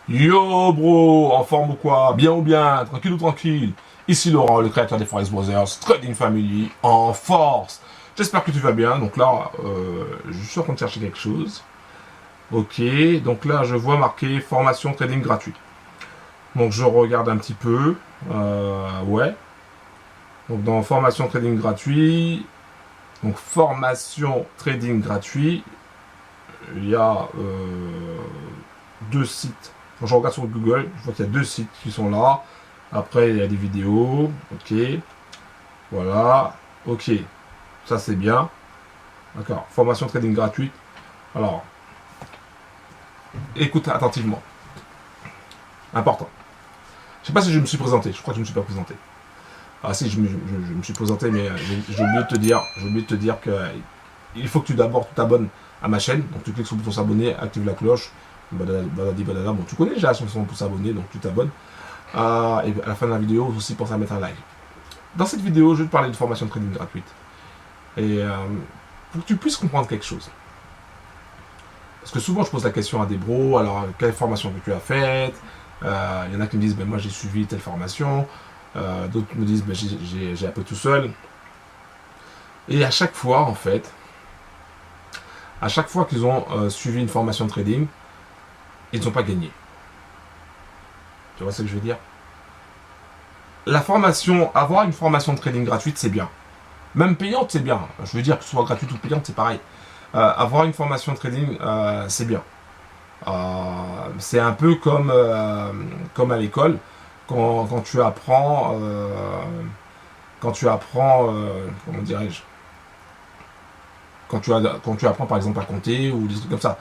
Yo bro, en forme ou quoi? Bien ou bien? Tranquille ou tranquille? Ici Laurent, le créateur des Forex Brothers, Trading Family, en force. J'espère que tu vas bien. Donc là, je suis en train de chercher quelque chose. Ok, donc là je vois marqué formation trading gratuit. Donc je regarde un petit peu. Ouais. Donc dans formation trading gratuit, donc formation trading gratuit, il y a deux sites. Quand je regarde sur Google, je vois qu'il y a deux sites qui sont là. Après, il y a des vidéos. Ok. Voilà. Ok. Ça, c'est bien. D'accord. Formation trading gratuite. Alors, écoute attentivement. Important. Je sais pas si je me suis présenté. Je crois que je me suis pas présenté. Ah si, je me suis présenté, mais j'ai oublié de te dire. J'ai oublié de te dire que il faut que tu d'abord t'abonnes à ma chaîne. Donc tu cliques sur le bouton s'abonner, active la cloche. Badadi badada. Bon, tu connais déjà la chanson pour s'abonner, donc tu t'abonnes. Et à la fin de la vidéo, aussi pense à mettre un like. Dans cette vidéo, je vais te parler de formation de trading gratuite. Et pour que tu puisses comprendre quelque chose. Parce que souvent, je pose la question à des bros, alors, quelle formation que tu as faite? Il y en a qui me disent, ben, moi, j'ai suivi telle formation. D'autres me disent, ben, j'ai un peu tout seul. Et à chaque fois, en fait, à chaque fois qu'ils ont suivi une formation de trading, ils n'ont pas gagné. Tu vois ce que je veux dire? La formation, avoir une formation de trading gratuite, c'est bien. Même payante, c'est bien. Je veux dire que ce soit gratuite ou payante, c'est pareil. Avoir une formation de trading, c'est bien. C'est un peu comme à l'école, quand tu apprends, comment dirais-je, quand tu apprends par exemple à compter ou des trucs comme ça.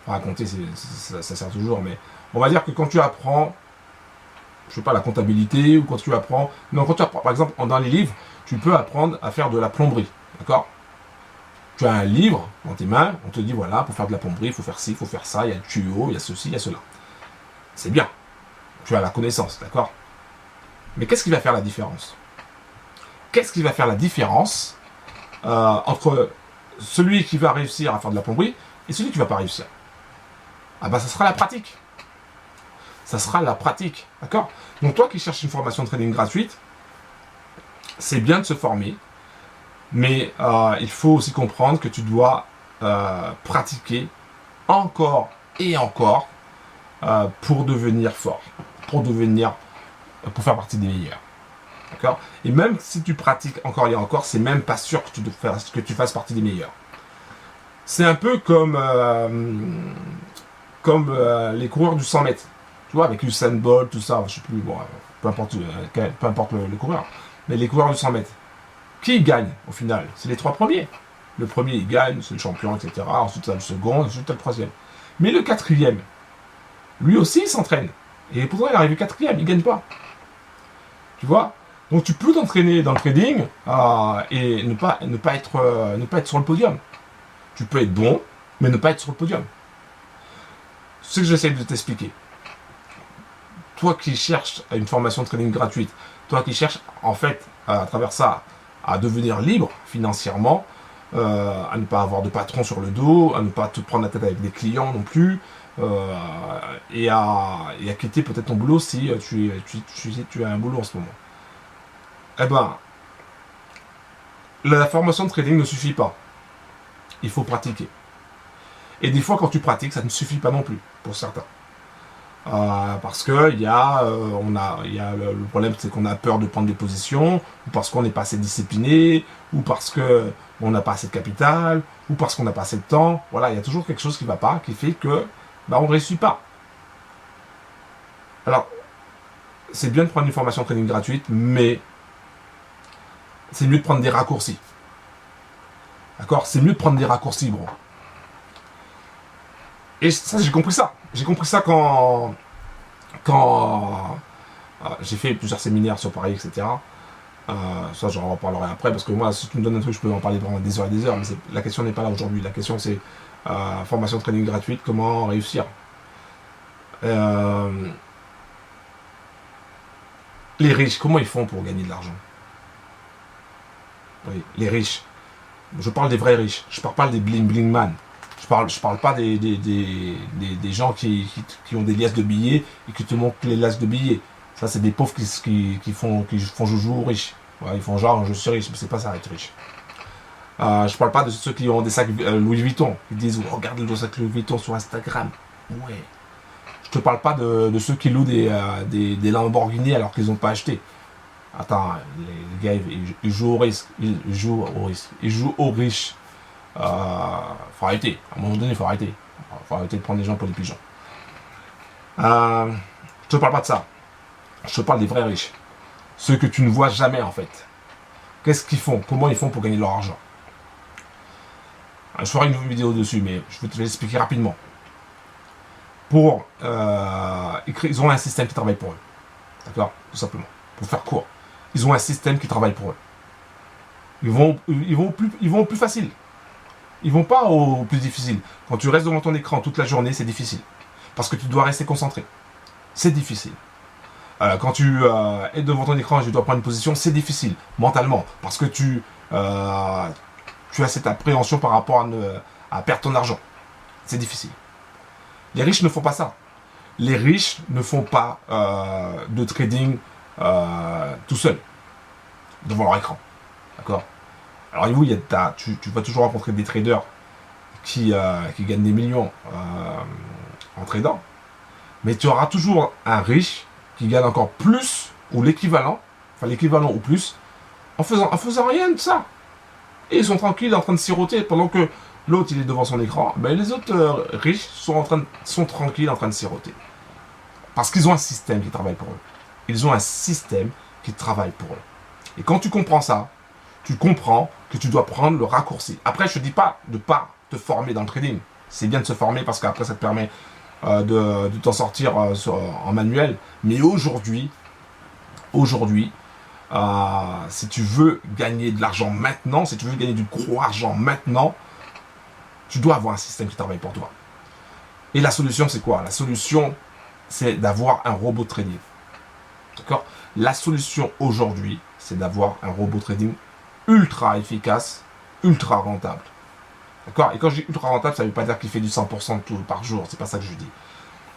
Enfin, à compter, ça sert toujours, mais on va dire que quand tu apprends, je sais pas, la comptabilité ou quand tu apprends, non, quand tu apprends, par exemple, dans les livres, tu peux apprendre à faire de la plomberie, d'accord? Tu as un livre dans tes mains, on te dit voilà, pour faire de la plomberie, il faut faire ci, il faut faire ça, il y a le tuyau, il y a ceci, il y a cela. C'est bien, tu as la connaissance, d'accord? Mais qu'est-ce qui va faire la différence? Qu'est-ce qui va faire la différence entre celui qui va réussir à faire de la plomberie et celui qui ne va pas réussir? Ah bah ça sera la pratique. Ça sera la pratique, d'accord? Donc toi qui cherches une formation de trading gratuite, c'est bien de se former, mais il faut aussi comprendre que tu dois pratiquer encore et encore pour devenir fort, pour faire partie des meilleurs. D'accord? Et même si tu pratiques encore et encore, c'est même pas sûr que tu fasses partie des meilleurs. C'est un peu comme les coureurs du 100 mètres. Tu vois, avec Usain Bolt, tout ça, je sais plus, bon, peu importe le coureur. Mais les coureurs du 100 mètres, qui gagne au final? C'est les trois premiers. Le premier, il gagne, c'est le champion, etc. Ensuite, tu as le second, ensuite, tu as le troisième. Mais le quatrième, lui aussi, il s'entraîne. Et pourtant, il est arrivé quatrième, il ne gagne pas. Tu vois? Donc, tu peux t'entraîner dans le trading et ne pas être sur le podium. Tu peux être bon, mais ne pas être sur le podium. C'est ce que j'essaie de t'expliquer. Toi qui cherches une formation de trading gratuite, toi qui cherches, en fait, à travers ça, à devenir libre financièrement, à ne pas avoir de patron sur le dos, à ne pas te prendre la tête avec des clients non plus, et à quitter peut-être ton boulot si tu as un boulot en ce moment. Eh ben, la formation de trading ne suffit pas. Il faut pratiquer. Et des fois, quand tu pratiques, ça ne suffit pas non plus, pour certains. Parce que le problème, c'est qu'on a peur de prendre des positions, ou parce qu'on n'est pas assez discipliné, ou parce qu'on n'a pas assez de capital, ou parce qu'on n'a pas assez de temps. Voilà, il y a toujours quelque chose qui ne va pas, qui fait que on ne réussit pas. Alors, c'est bien de prendre une formation trading gratuite, mais c'est mieux de prendre des raccourcis. D'accord? C'est mieux de prendre des raccourcis, bro. Et ça, j'ai compris ça. J'ai compris ça quand j'ai fait plusieurs séminaires sur Paris, etc. Ça, j'en reparlerai après, parce que moi, si tu me donnes un truc, je peux en parler pendant des heures et des heures, mais la question n'est pas là aujourd'hui. La question, c'est formation de training gratuite, comment réussir. Les riches, comment ils font pour gagner de l'argent? Oui, les riches. Je parle des vrais riches. Je ne parle pas des bling bling man. Je parle pas des gens qui ont des liasses de billets et qui te montrent les liasses de billets. Ça, c'est des pauvres qui font joujou aux riches. Ouais, ils font genre, je suis riche, mais c'est pas ça, être riche. Je parle pas de ceux qui ont des sacs Louis Vuitton. Ils disent, oh, regarde le sac Louis Vuitton sur Instagram. Ouais. Je te parle pas de ceux qui louent des Lamborghini alors qu'ils n'ont pas acheté. Attends, les gars, ils jouent au risque. Ils jouent au risque. Ils jouent aux riches. Faut arrêter. À un moment donné, il faut arrêter. Faut arrêter de prendre les gens pour des pigeons. Je te parle pas de ça. Je te parle des vrais riches. Ceux que tu ne vois jamais, en fait. Qu'est-ce qu'ils font? Comment ils font pour gagner leur argent? Je ferai une vidéo dessus, mais je vais te l'expliquer rapidement. Ils ont un système qui travaille pour eux. D'accord? Tout simplement. Pour faire court. Ils ont un système qui travaille pour eux. Ils vont au plus facile. Ils vont pas au plus difficile. Quand tu restes devant ton écran toute la journée, c'est difficile. Parce que tu dois rester concentré. C'est difficile. Quand tu es devant ton écran et tu dois prendre une position, c'est difficile, mentalement. Parce que tu as cette appréhension par rapport à perdre ton argent. C'est difficile. Les riches ne font pas ça. Les riches ne font pas de trading tout seul, devant leur écran. D'accord? Alors oui, tu vas toujours rencontrer des traders qui gagnent des millions en tradant. Mais tu auras toujours un riche qui gagne encore plus, ou l'équivalent ou plus, en faisant rien de ça. Et ils sont tranquilles en train de siroter pendant que l'autre il est devant son écran. Ben, les autres riches sont tranquilles en train de siroter. Parce qu'ils ont un système qui travaille pour eux. Ils ont un système qui travaille pour eux. Et quand tu comprends ça, tu comprends que tu dois prendre le raccourci. Après, je ne te dis pas de ne pas te former dans le trading. C'est bien de se former parce qu'après, ça te permet de t'en sortir en manuel. Mais aujourd'hui, si tu veux gagner de l'argent maintenant, si tu veux gagner du gros argent maintenant, tu dois avoir un système qui travaille pour toi. Et la solution, c'est quoi? La solution, c'est d'avoir un robot trading. D'accord? La solution aujourd'hui, c'est d'avoir un robot trading ultra efficace, ultra rentable. D'accord? Et quand je dis ultra rentable, ça ne veut pas dire qu'il fait du 100% tout par jour. C'est pas ça que je dis.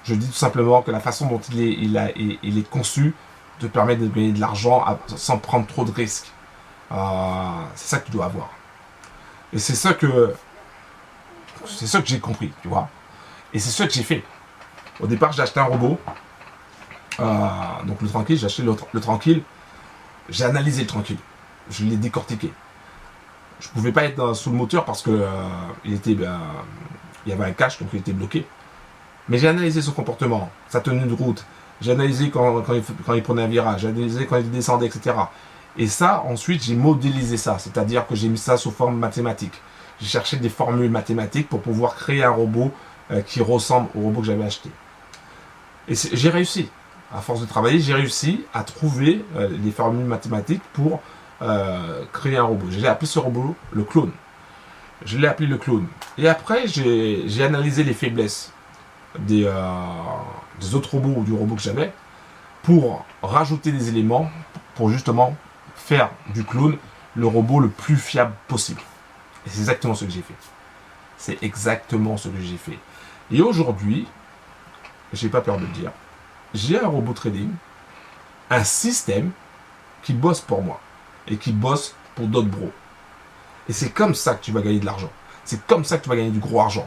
Je dis tout simplement que la façon dont il est conçu te permet de gagner de l'argent sans prendre trop de risques. C'est ça que tu dois avoir. Et c'est ça que j'ai compris, tu vois. Et c'est ça que j'ai fait. Au départ, j'ai acheté un robot. Donc le tranquille, j'ai acheté le tranquille. J'ai analysé le tranquille. Je l'ai décortiqué. Je ne pouvais pas être sous le moteur parce que il y avait un cache, donc il était bloqué. Mais j'ai analysé son comportement, sa tenue de route. J'ai analysé quand il prenait un virage. J'ai analysé quand il descendait, etc. Et ça, ensuite, j'ai modélisé ça. C'est-à-dire que j'ai mis ça sous forme mathématique. J'ai cherché des formules mathématiques pour pouvoir créer un robot qui ressemble au robot que j'avais acheté. Et j'ai réussi. À force de travailler, j'ai réussi à trouver les formules mathématiques pour créer un robot. J'ai appelé ce robot le clone. Je l'ai appelé le clone. Et après, j'ai analysé les faiblesses des autres robots ou du robot que j'avais pour rajouter des éléments pour justement faire du clone le robot le plus fiable possible. Et c'est exactement ce que j'ai fait. C'est exactement ce que j'ai fait. Et aujourd'hui, j'ai pas peur de le dire, j'ai un robot trading, un système qui bosse pour moi et qui bosse pour d'autres bros. Et c'est comme ça que tu vas gagner de l'argent. C'est comme ça que tu vas gagner du gros argent.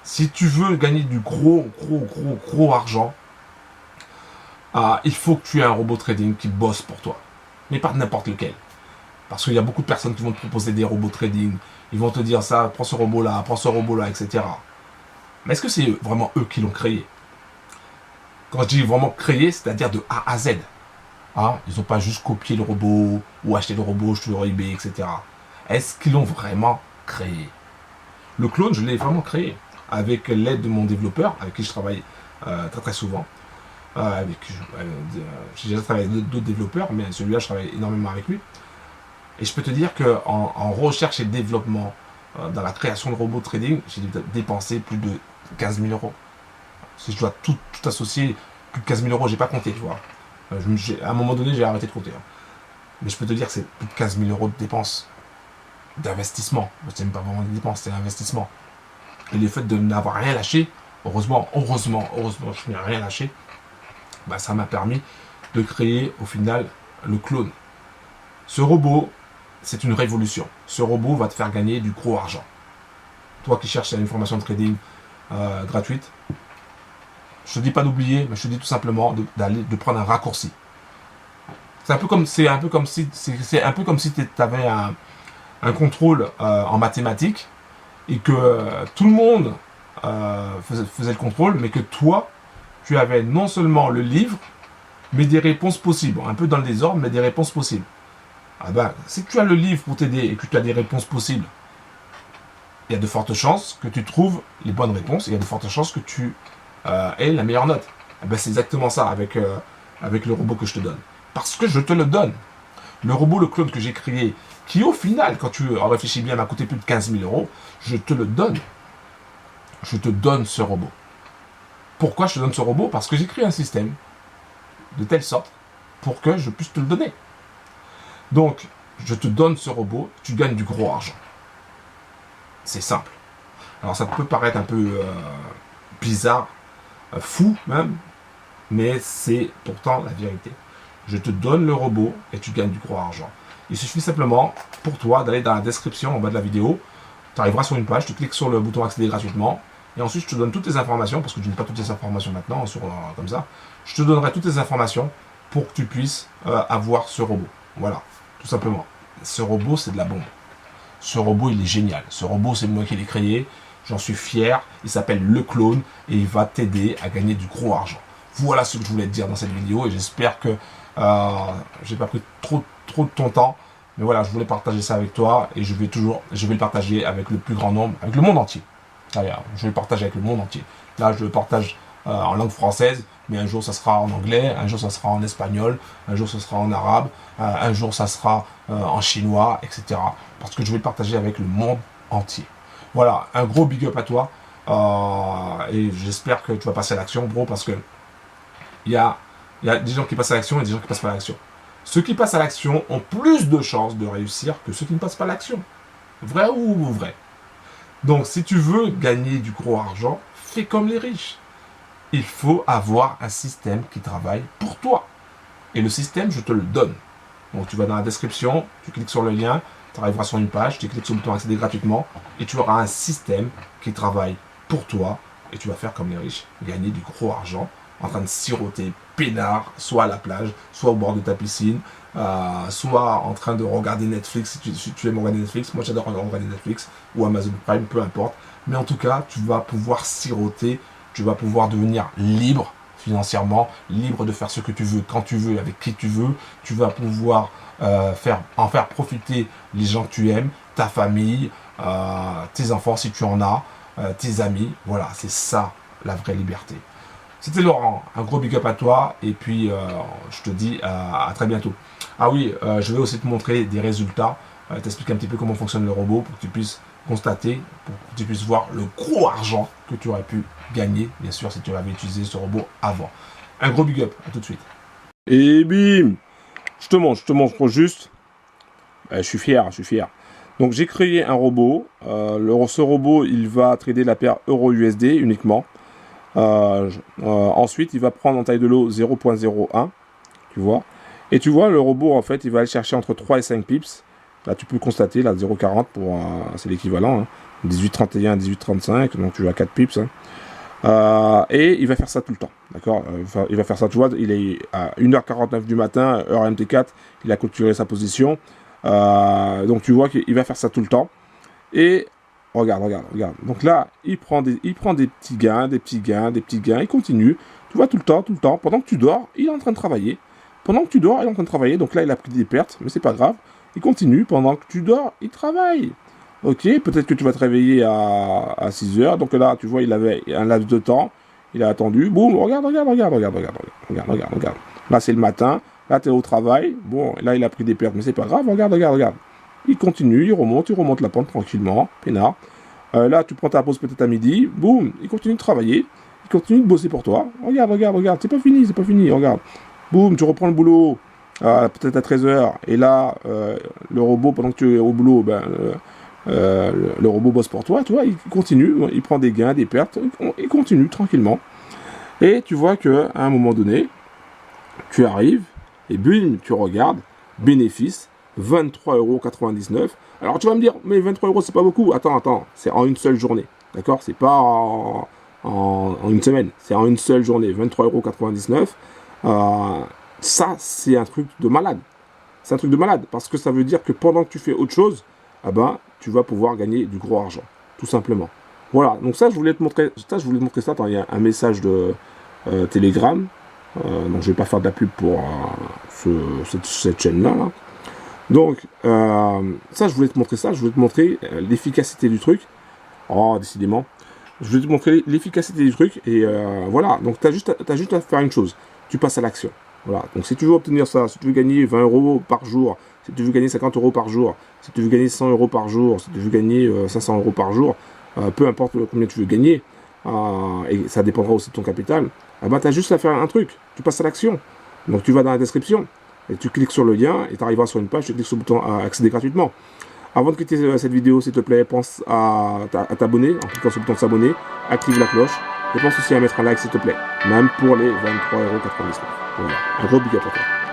Si tu veux gagner du gros argent, il faut que tu aies un robot trading qui bosse pour toi. Mais pas n'importe lequel. Parce qu'il y a beaucoup de personnes qui vont te proposer des robots trading. Ils vont te dire ça, prends ce robot-là, etc. Mais est-ce que c'est vraiment eux qui l'ont créé? Quand je dis vraiment créé, c'est-à-dire de A à Z. Ils n'ont pas juste copié le robot ou acheté le robot sur eBay, etc. Est-ce qu'ils l'ont vraiment créé? Le clone, je l'ai vraiment créé avec l'aide de mon développeur, avec qui je travaille très souvent. J'ai déjà travaillé avec d'autres développeurs, mais celui-là, je travaille énormément avec lui. Et je peux te dire qu'en recherche et développement, dans la création de robots trading, j'ai dépensé plus de 15 000 euros. Si je dois tout associer, plus de 15 000 euros, j'ai pas compté, tu vois. À un moment donné, j'ai arrêté de compter. Mais je peux te dire que c'est plus de 15 000 euros de dépenses, d'investissement. C'est même pas vraiment des dépenses, c'est un investissement. et le fait de n'avoir rien lâché, heureusement, je n'ai rien lâché, bah, ça m'a permis de créer au final le clone. Ce robot, c'est une révolution. Ce robot va te faire gagner du gros argent. Toi qui cherches une formation de trading gratuite, je te dis pas d'oublier, mais je te dis tout simplement de prendre un raccourci. C'est un peu comme si tu avais un contrôle en mathématiques et que tout le monde faisait le contrôle, mais que toi, tu avais non seulement le livre, mais des réponses possibles. Un peu dans le désordre, mais des réponses possibles. Ah ben, si tu as le livre pour t'aider et que tu as des réponses possibles, il y a de fortes chances que tu trouves les bonnes réponses, il y a de fortes chances que tu aies la meilleure note. Ah ben, c'est exactement ça avec le robot que je te donne. Parce que je te le donne. Le robot, le clone que j'ai créé, qui au final, quand tu réfléchis bien, m'a coûté plus de 15 000 euros, je te le donne. Je te donne ce robot. Pourquoi je te donne ce robot? Parce que j'ai créé un système de telle sorte pour que je puisse te le donner. Donc, je te donne ce robot, tu gagnes du gros argent. C'est simple. Alors, ça peut paraître un peu bizarre, fou même, mais c'est pourtant la vérité. Je te donne le robot et tu gagnes du gros argent. Il suffit simplement pour toi d'aller dans la description en bas de la vidéo. Tu arriveras sur une page, tu cliques sur le bouton accéder gratuitement. Et ensuite, je te donne toutes les informations, parce que je n'ai pas toutes les informations maintenant, comme ça. Je te donnerai toutes les informations pour que tu puisses avoir ce robot. Voilà, tout simplement. Ce robot, c'est de la bombe. Ce robot, il est génial. Ce robot, c'est moi qui l'ai créé. J'en suis fier. Il s'appelle Le Clone et il va t'aider à gagner du gros argent. Voilà ce que je voulais te dire dans cette vidéo et j'espère que j'ai pas pris trop de ton temps. Mais voilà, je voulais partager ça avec toi et je vais le partager avec le plus grand nombre, avec le monde entier. D'ailleurs, je vais le partager avec le monde entier. Là, je le partage en langue française, mais un jour ça sera en anglais, un jour ça sera en espagnol, un jour ça sera en arabe, un jour ça sera en chinois, etc. Parce que je vais le partager avec le monde entier. Voilà, un gros big up à toi. Et j'espère que tu vas passer à l'action, bro, parce que il y a des gens qui passent à l'action et des gens qui passent pas à l'action. Ceux qui passent à l'action ont plus de chances de réussir que ceux qui ne passent pas à l'action. Vrai ou vrai? Donc, si tu veux gagner du gros argent, fais comme les riches. Il faut avoir un système qui travaille pour toi. Et le système, je te le donne. Donc, tu vas dans la description, tu cliques sur le lien, tu arriveras sur une page, tu cliques sur le bouton accéder gratuitement et tu auras un système qui travaille pour toi et tu vas faire comme les riches, gagner du gros argent en train de siroter peinard, soit à la plage, soit au bord de ta piscine, soit en train de regarder Netflix, si tu aimes regarder Netflix. Moi j'adore regarder Netflix ou Amazon Prime, peu importe. Mais en tout cas, tu vas pouvoir siroter, tu vas pouvoir devenir libre financièrement, libre de faire ce que tu veux, quand tu veux, avec qui tu veux. Tu vas pouvoir en faire profiter les gens que tu aimes, ta famille, tes enfants si tu en as, tes amis. Voilà, c'est ça la vraie liberté. C'était Laurent, un gros big up à toi et puis je te dis à très bientôt. Ah oui, je vais aussi te montrer des résultats, t'expliquer un petit peu comment fonctionne le robot pour que tu puisses constater, pour que tu puisses voir le gros argent que tu aurais pu gagner, bien sûr, si tu avais utilisé ce robot avant. Un gros big up, à tout de suite. Et bim, je te montre juste. Je suis fier. Donc j'ai créé un robot. Ce robot, il va trader la paire euro-USD uniquement. Ensuite, il va prendre en taille de lot 0.01, tu vois. Et tu vois, le robot, en fait, il va aller chercher entre 3 et 5 pips. Là, tu peux le constater, là, 0.40, c'est l'équivalent. Hein. 18.31, 18.35, donc tu as 4 pips. Hein. Et il va faire ça tout le temps, d'accord. Il va faire ça, tu vois, il est à 1h49 du matin, heure MT4, il a clôturé sa position. Donc tu vois qu'il va faire ça tout le temps. Et regarde. Donc là, il prend des petits gains, il continue. Tu vois, tout le temps. Pendant que tu dors, il est en train de travailler. Donc là, il a pris des pertes, mais c'est pas grave. Il continue. Pendant que tu dors, il travaille. Ok, peut-être que tu vas te réveiller à 6 heures. Donc là, tu vois, il avait un laps de temps. Il a attendu. Boum, regarde. Là, c'est le matin. Là, tu es au travail. Bon, là, il a pris des pertes, mais c'est pas grave. Regarde. Il continue, il remonte la pente tranquillement, peinard. Là, tu prends ta pause peut-être à midi, boum, il continue de travailler, il continue de bosser pour toi. Regarde, c'est pas fini, regarde. Boum, tu reprends le boulot, peut-être à 13h, et là, le robot, pendant que tu es au boulot, le robot bosse pour toi, tu vois, il continue, il prend des gains, des pertes, il continue tranquillement. Et tu vois qu'à un moment donné, tu arrives, et bim, tu regardes, bénéfice, 23,99 €. Alors tu vas me dire, mais 23 € c'est pas beaucoup. Attends, c'est en une seule journée. D'accord? C'est pas en une semaine, c'est en une seule journée. 23,99 €. Ça, c'est un truc de malade. C'est un truc de malade, parce que ça veut dire que pendant que tu fais autre chose, ah ben, tu vas pouvoir gagner du gros argent, tout simplement. Voilà, donc ça, je voulais te montrer ça. Attends, il y a un message de Telegram. Donc je vais pas faire de la pub pour cette chaîne-là. Là. Donc, ça, je voulais te montrer ça. Je voulais te montrer l'efficacité du truc. Oh, décidément. Je voulais te montrer l'efficacité du truc. Et voilà, donc tu as juste à faire une chose. Tu passes à l'action. Voilà, donc si tu veux obtenir ça, si tu veux gagner 20 € par jour, si tu veux gagner 50 € par jour, si tu veux gagner 100 € par jour, si tu veux gagner 500 € par jour, peu importe combien tu veux gagner, et ça dépendra aussi de ton capital, eh ben, tu as juste à faire un truc, tu passes à l'action. Donc tu vas dans la description, et tu cliques sur le lien, et tu arriveras sur une page, tu cliques sur le bouton accéder gratuitement. Avant de quitter cette vidéo, s'il te plaît, pense à t'abonner, en cliquant sur le bouton s'abonner, active la cloche, et pense aussi à mettre un like s'il te plaît, même pour les 23,99 €. Voilà, un gros big up à toi.